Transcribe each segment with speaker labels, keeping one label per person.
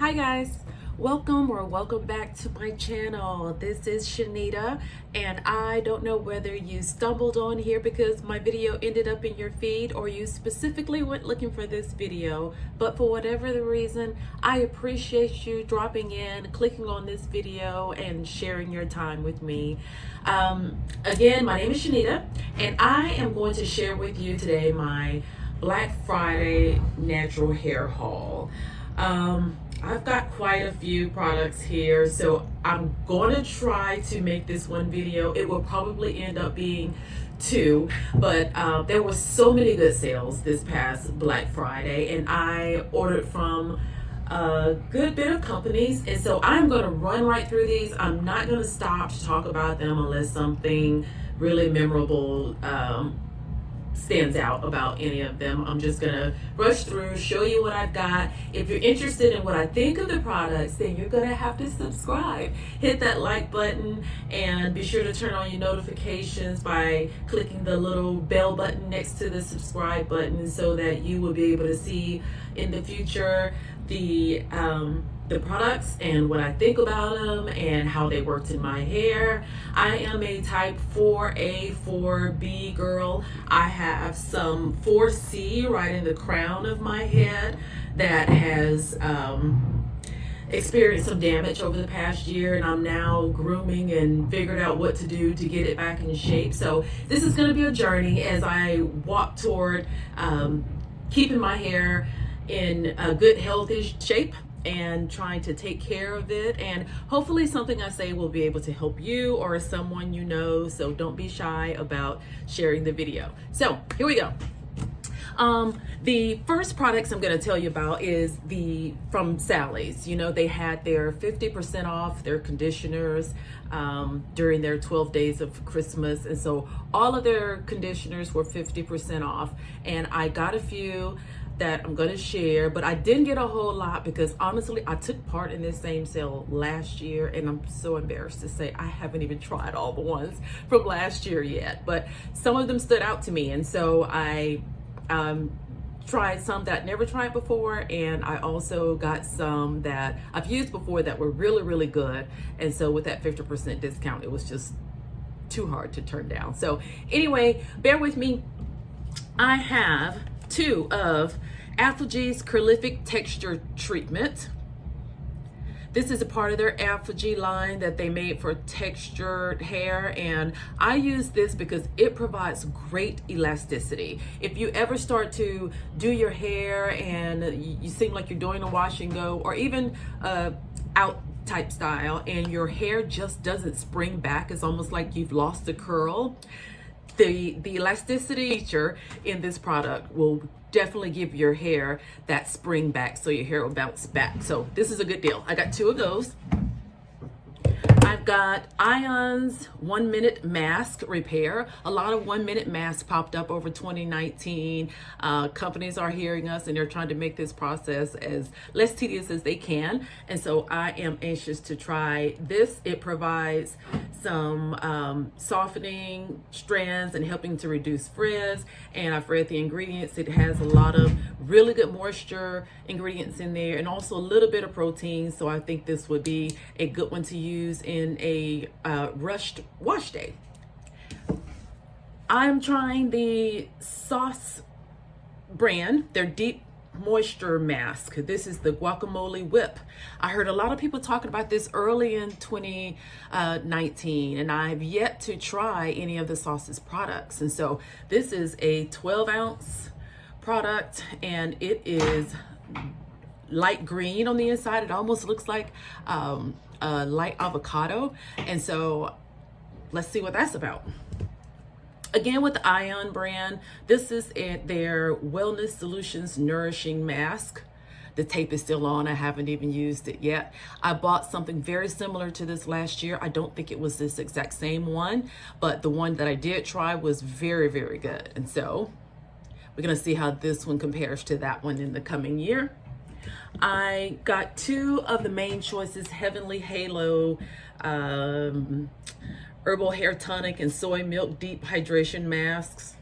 Speaker 1: Hi guys, welcome back to my channel. This is Shanita, and I don't know whether you stumbled on here because my video ended up in your feed or you specifically went looking for this video, but for whatever the reason, I appreciate you dropping in, clicking on this video, and sharing your time with me. Again, my name is Shanita, and I am going to share with you today my Black Friday natural hair haul. I've got quite a few products here, so I'm going to try to make this one video. It will probably end up being two, but there were so many good sales this past Black Friday, and I ordered from a good bit of companies, and so I'm going to run right through these. I'm not going to stop to talk about them unless something really memorable stands out about any of them. I'm just gonna rush through, show you what I've got. If you're interested in what I think of the products, then you're gonna have to subscribe. Hit that like button and be sure to turn on your notifications by clicking the little bell button next to the subscribe button so that you will be able to see in the future the products and what I think about them and how they worked in my hair. I am a type 4A, 4B girl. I have some 4C right in the crown of my head that has experienced some damage over the past year, and I'm now grooming and figured out what to do to get it back in shape. So this is going to be a journey as I walk toward keeping my hair in a good healthy shape and trying to take care of it, and hopefully something I say will be able to help you or someone you know, so don't be shy about sharing the video. So here we go. The first products I'm going to tell you about is from Sally's. You know, they had their 50% off their conditioners during their 12 days of Christmas, and so all of their conditioners were 50% off, and I got a few that I'm going to share, but I didn't get a whole lot because honestly I took part in this same sale last year, and I'm so embarrassed to say I haven't even tried all the ones from last year yet, but some of them stood out to me, and so I tried some that I never tried before, and I also got some that I've used before that were really good, and so with that 50% discount it was just too hard to turn down. So anyway, bear with me. I have two of Alphagee's Curlific Texture Treatment. This is a part of their Alphagee line that they made for textured hair, and I use this because it provides great elasticity. If you ever start to do your hair and you seem like you're doing a wash and go, or even out type style, and your hair just doesn't spring back, it's almost like you've lost a curl, the elasticity feature in this product will definitely give your hair that spring back, so your hair will bounce back. So this is a good deal. I got two of those. I've got Ion's 1 minute mask repair. A lot of 1 minute masks popped up over 2019. Companies are hearing us, and they're trying to make this process as less tedious as they can. And so I am anxious to try this. It provides some softening strands and helping to reduce frizz. And I've read the ingredients. It has a lot of really good moisture ingredients in there, and also a little bit of protein. So I think this would be a good one to use in a rushed wash day. I'm trying the Sauce brand, their deep moisture mask. This is the Guacamole Whip. I heard a lot of people talking about this early in 2019, and I have yet to try any of the Sauce's products. And so this is a 12-ounce product, and it is light green on the inside. It almost looks like a light avocado, and so let's see what that's about. Again, with the Ion brand, this is their Wellness Solutions Nourishing Mask. The tape is still on. I haven't even used it yet. I bought something very similar to this last year. I don't think it was this exact same one, but the one that I did try was very good. And so we're gonna see how this one compares to that one in the coming year. I got two of the Main Choices Heavenly Halo Herbal Hair Tonic and Soy Milk Deep Hydration Masks.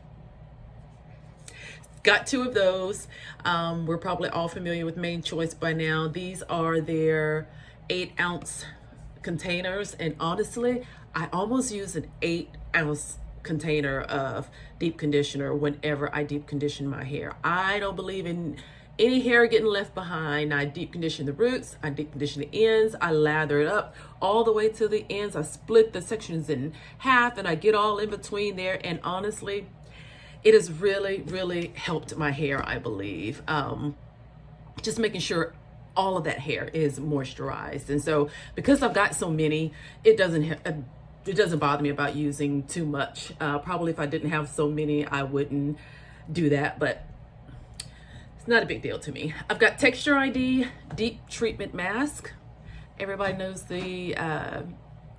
Speaker 1: got two of those. We're probably all familiar with Main Choice by now. These are their 8-ounce containers, and honestly, I almost use an 8-ounce container of deep conditioner whenever I deep condition my hair. I don't believe in any hair getting left behind. I deep condition the roots, I deep condition the ends, I lather it up all the way to the ends. I split the sections in half and I get all in between there, and honestly, it has really, really helped my hair, I believe. Just making sure all of that hair is moisturized. And so because I've got so many, it doesn't bother me about using too much. Probably if I didn't have so many, I wouldn't do that, but it's not a big deal to me. I've got Texture ID Deep Treatment Mask. Everybody knows the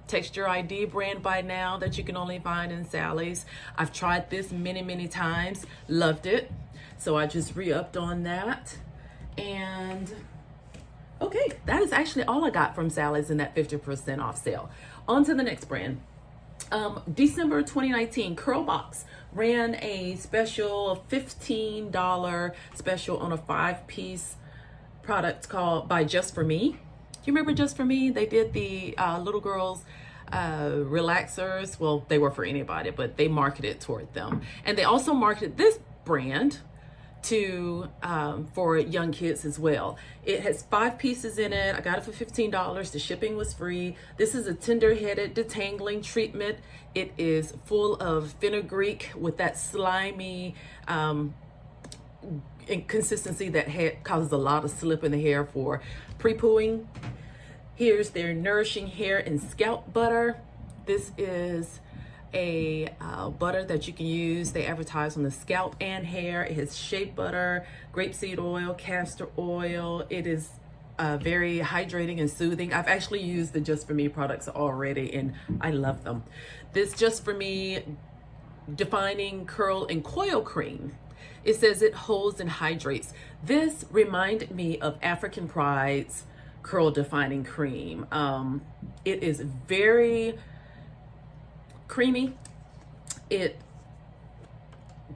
Speaker 1: Texture ID brand by now that you can only find in Sally's. I've tried this many, many times, loved it. So I just re-upped on that. And okay, that is actually all I got from Sally's in that 50% off sale. On to the next brand. December 2019, Curlbox ran a special $15 special on a 5-piece product called by Just For Me. Do you remember Just For Me? They did the little girls relaxers. Well, they were for anybody, but they marketed toward them. And they also marketed this brand to for young kids as well. It has 5 pieces in it. I got it for $15. The shipping was free. This is a tender-headed detangling treatment. It is full of fenugreek with that slimy consistency that causes a lot of slip in the hair for pre-pooing. Here's their nourishing hair and scalp butter. This is a butter that you can use. They advertise on the scalp and hair. It has shea butter, grapeseed oil, castor oil. It is very hydrating and soothing. I've actually used the Just For Me products already and I love them. This Just For Me Defining Curl and Coil Cream. It says it holds and hydrates. This reminded me of African Pride's Curl Defining Cream. It is very creamy. It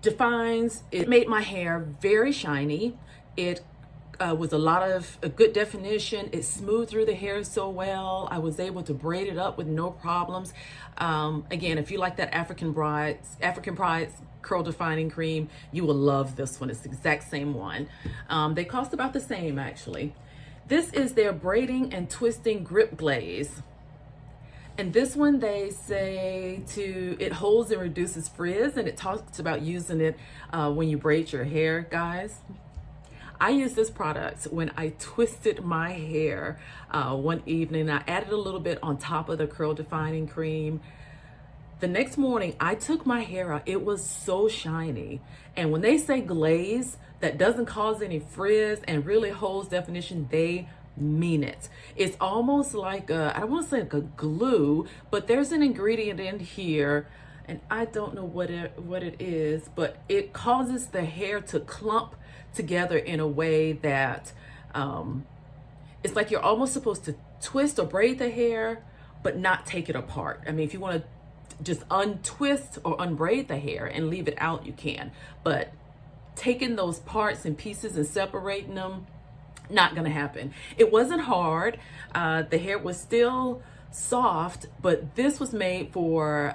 Speaker 1: defines, it made my hair very shiny. It was a good definition. It smoothed through the hair so well. I was able to braid it up with no problems. Again, if you like that African Pride's Curl Defining Cream, you will love this one. It's the exact same one. They cost about the same actually. This is their braiding and twisting grip glaze. And this one, they say it holds and reduces frizz, and it talks about using it when you braid your hair, guys. I used this product when I twisted my hair one evening. I added a little bit on top of the Curl Defining Cream. The next morning, I took my hair out. It was so shiny. And when they say glaze that doesn't cause any frizz and really holds definition, they mean it. It's almost like I don't want to say like a glue, but there's an ingredient in here, and I don't know what it is, but it causes the hair to clump together in a way that it's like you're almost supposed to twist or braid the hair, but not take it apart. I mean, if you want to just untwist or unbraid the hair and leave it out, you can, but taking those parts and pieces and separating them, not gonna happen. It wasn't hard. The hair was still soft, but this was made for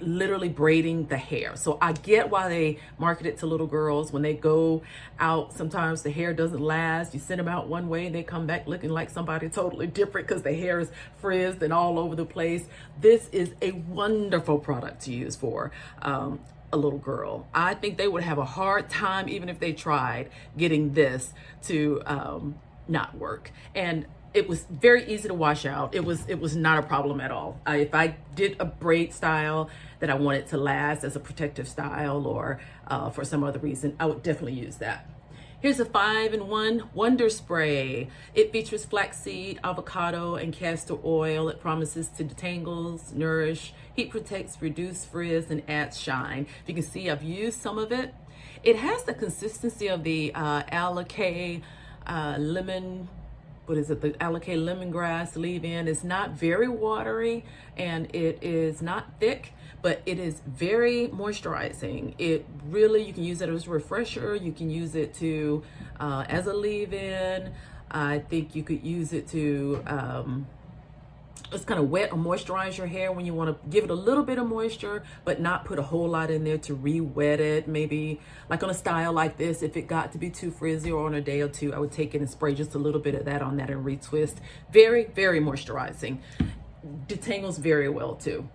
Speaker 1: literally braiding the hair. So I get why they market it to little girls. When they go out, sometimes the hair doesn't last. You send them out one way and they come back looking like somebody totally different because the hair is frizzed and all over the place. This is a wonderful product to use for a little girl. I think they would have a hard time, even if they tried, getting this to not work. And it was very easy to wash out. It was not a problem at all. If I did a braid style that I wanted to last as a protective style or for some other reason, I would definitely use that. Here's a 5-in-1 Wonder Spray. It features flaxseed, avocado, and castor oil. It promises to detangles, nourish, heat protects, reduce frizz, and adds shine. You can see I've used some of it. It has the consistency of the Alakay lemon, what is it? The Alakay lemongrass leave-in. It's not very watery and it is not thick, but it is very moisturizing. It really, you can use it as a refresher. You can use it to as a leave-in. I think you could use it to just kind of wet or moisturize your hair when you want to give it a little bit of moisture, but not put a whole lot in there to re-wet it. Maybe like on a style like this, if it got to be too frizzy or on a day or two, I would take it and spray just a little bit of that on that and retwist. Very, very moisturizing. Detangles very well too.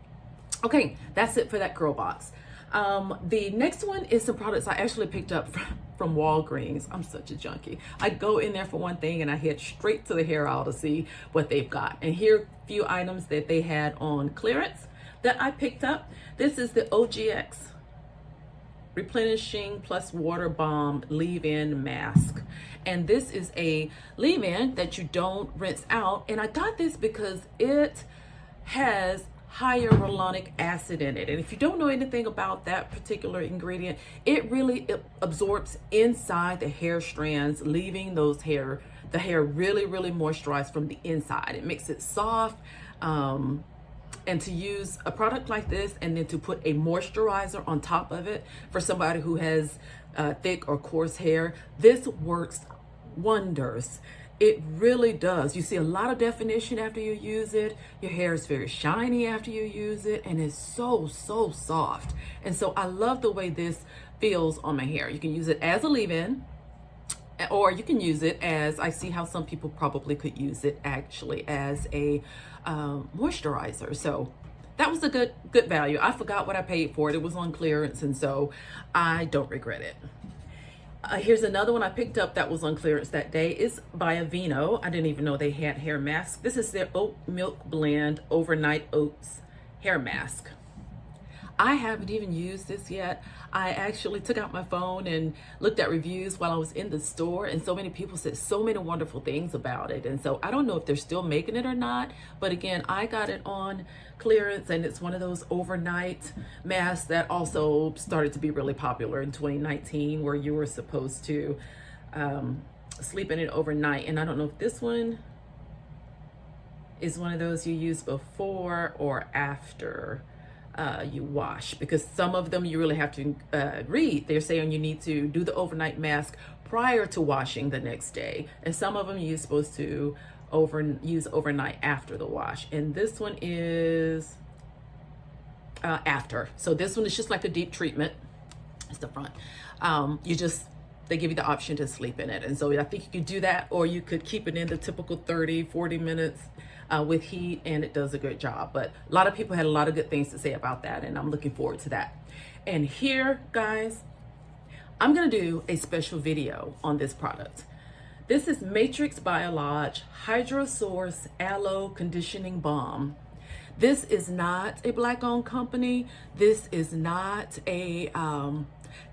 Speaker 1: Okay, that's it for that Curlbox. The next one is some products I actually picked up from Walgreens. I'm such a junkie. I go in there for one thing and I head straight to the hair aisle to see what they've got. And here are a few items that they had on clearance that I picked up. This is the OGX Replenishing Plus Water Balm Leave-In Mask. And this is a leave-in that you don't rinse out. And I got this because it has hyaluronic acid in it, and if you don't know anything about that particular ingredient, it absorbs inside the hair strands, leaving the hair really, really moisturized from the inside. It makes it soft, and to use a product like this and then to put a moisturizer on top of it for somebody who has thick or coarse hair, this works wonders. It really does. You see a lot of definition after you use it. Your hair is very shiny after you use it, and it's so, so soft. And so I love the way this feels on my hair. You can use it as a leave-in, or you can use it as, I see how some people probably could use it actually as a moisturizer. So that was a good value. I forgot what I paid for it. It was on clearance, and so I don't regret it. Here's another one I picked up that was on clearance that day. It's by Aveeno. I didn't even know they had hair masks. This is their oat milk blend overnight oats hair mask. I haven't even used this yet. I actually took out my phone and looked at reviews while I was in the store, and so many people said so many wonderful things about it. And so I don't know if they're still making it or not, but again, I got it on clearance, and it's one of those overnight masks that also started to be really popular in 2019, where you were supposed to sleep in it overnight. And I don't know if this one is one of those you use before or after you wash, because some of them you really have to read. They're saying you need to do the overnight mask prior to washing the next day, and some of them you're supposed to use overnight after the wash. And this one is after. So this one is just like a deep treatment. It's the front. They give you the option to sleep in it. And so I think you could do that, or you could keep it in the typical 30-40 minutes with heat, and it does a good job. But a lot of people had a lot of good things to say about that, and I'm looking forward to that. And here, guys, I'm gonna do a special video on this product. This is Matrix Biolage Hydro Source Aloe Conditioning Balm. This is not a Black-owned company. This is not a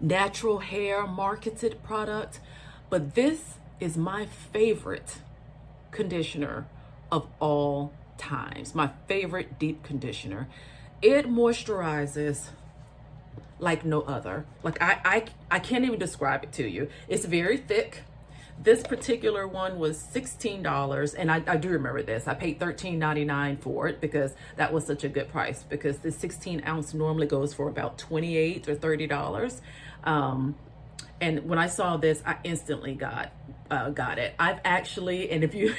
Speaker 1: natural hair marketed product, but this is my favorite conditioner of all times. My favorite deep conditioner. It moisturizes like no other. Like I can't even describe it to you. It's very thick. This particular one was $16, and I do remember this. I paid $13.99 for it because that was such a good price, because the 16 ounce normally goes for about $28 or $30. And when I saw this, I instantly got it. I've actually, and if you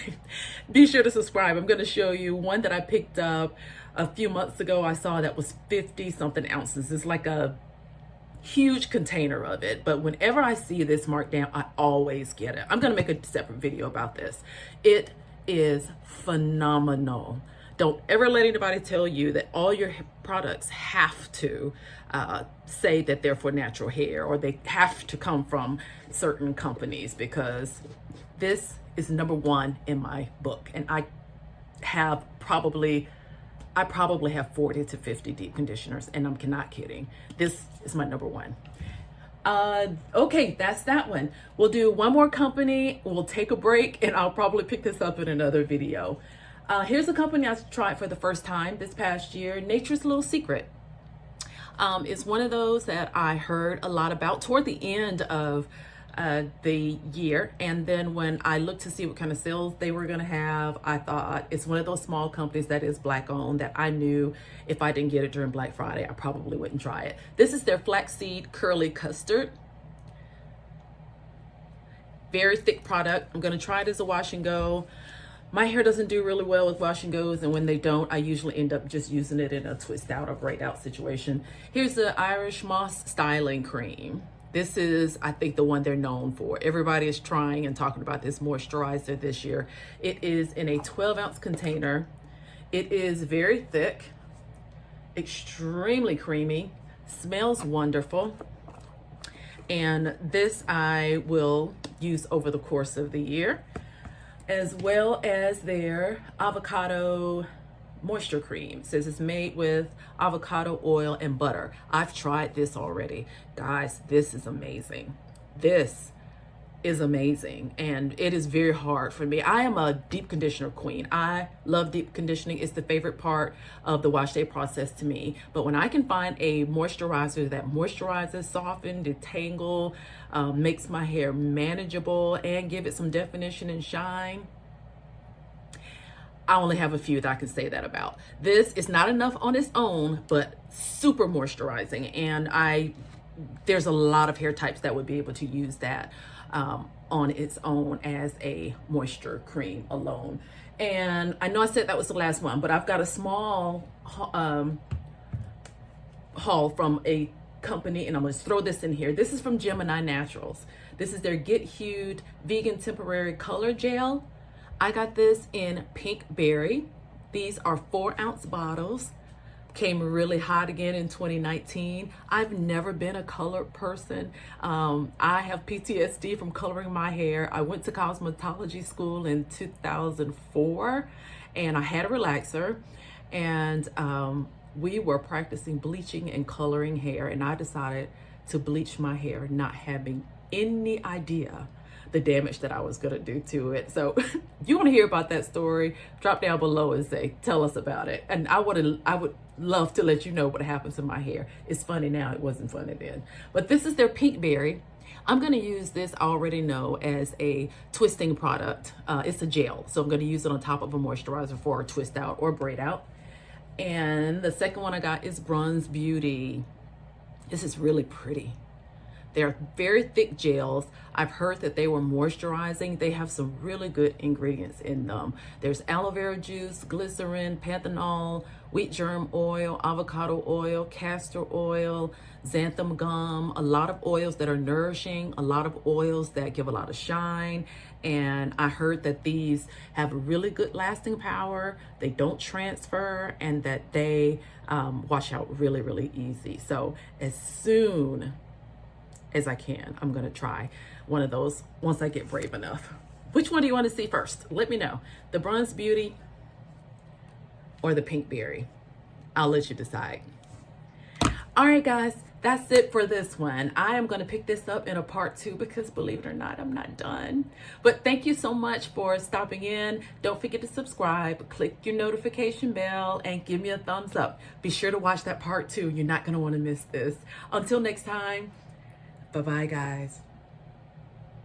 Speaker 1: be sure to subscribe, I'm going to show you one that I picked up a few months ago. I saw that was 50 something ounces. It's like a huge container of it, but whenever I see this marked down, I always get it. I'm going to make a separate video about this. It is phenomenal. Don't ever let anybody tell you that all your products have to say that they're for natural hair, or they have to come from certain companies, because this is #1 in my book. And I probably have 40 to 50 deep conditioners, and I'm not kidding. This is my #1. Okay, that's that one. We'll do one more company, we'll take a break, and I'll probably pick this up in another video. Here's a company I tried for the first time this past year, Nature's Little Secret. It's one of those that I heard a lot about toward the end of the year. And then when I looked to see what kind of sales they were going to have, I thought it's one of those small companies that is Black owned that I knew if I didn't get it during Black Friday, I probably wouldn't try it. This is their flaxseed curly custard. Very thick product. I'm going to try it as a wash and go. My hair doesn't do really well with wash and goes, and when they don't, I usually end up just using it in a twist out or braid out situation. Here's the Irish Moss styling cream. This is, I think, the one they're known for. Everybody is trying and talking about this moisturizer this year. It is in a 12-ounce container. It is very thick, extremely creamy, smells wonderful. And this I will use over the course of the year, as well as their avocado moisture cream. It says it's made with avocado oil and butter. I've tried this already. Guys, this is amazing. This is amazing, and it is very hard for me. I am a deep conditioner queen. I love deep conditioning. It's the favorite part of the wash day process to me. But when I can find a moisturizer that moisturizes, softens, detangle, makes my hair manageable, and give it some definition and shine, I only have a few that I can say that about. This is not enough on its own, but super moisturizing. And there's a lot of hair types that would be able to use that on its own as a moisture cream alone. And I know I said that was the last one, but I've got a small haul from a company, and I'm going to throw this in here. This is from Gemini Naturals. This is their Get Hued Vegan Temporary Color Gel. I got this in Pink Berry. These are 4-ounce bottles. Came really hot again in 2019. I've never been a colored person. I have PTSD from coloring my hair. I went to cosmetology school in 2004, and I had a relaxer, and we were practicing bleaching and coloring hair, and I decided to bleach my hair, not having any idea the damage that I was gonna do to it. So you want to hear about that story, drop down below and tell us about it. And I would love to let you know what happens to my hair. It's funny now, it wasn't funny then. But this is their Pink Berry. I'm gonna use this, I already know, as a twisting product. It's a gel, so I'm gonna use it on top of a moisturizer for a twist out or braid out. And the second one I got is Bronze Beauty. This is really pretty. They're very thick gels. I've heard that they were moisturizing. They have some really good ingredients in them. There's aloe vera juice, glycerin, panthenol, wheat germ oil, avocado oil, castor oil, xanthan gum, a lot of oils that are nourishing, a lot of oils that give a lot of shine. And I heard that these have really good lasting power. They don't transfer, and that they wash out really, really easy. So as soon as I can, I'm gonna try one of those once I get brave enough. Which one do you want to see first? Let me know. The Bronze Beauty or the Pink Berry? I'll let you decide. All right, guys, that's it for this one. I am going to pick this up in a part 2 because, believe it or not, I'm not done. But thank you so much for stopping in. Don't forget to subscribe, click your notification bell, and give me a thumbs up. Be sure to watch that part 2. You're not going to want to miss this. Until next time, bye-bye, guys.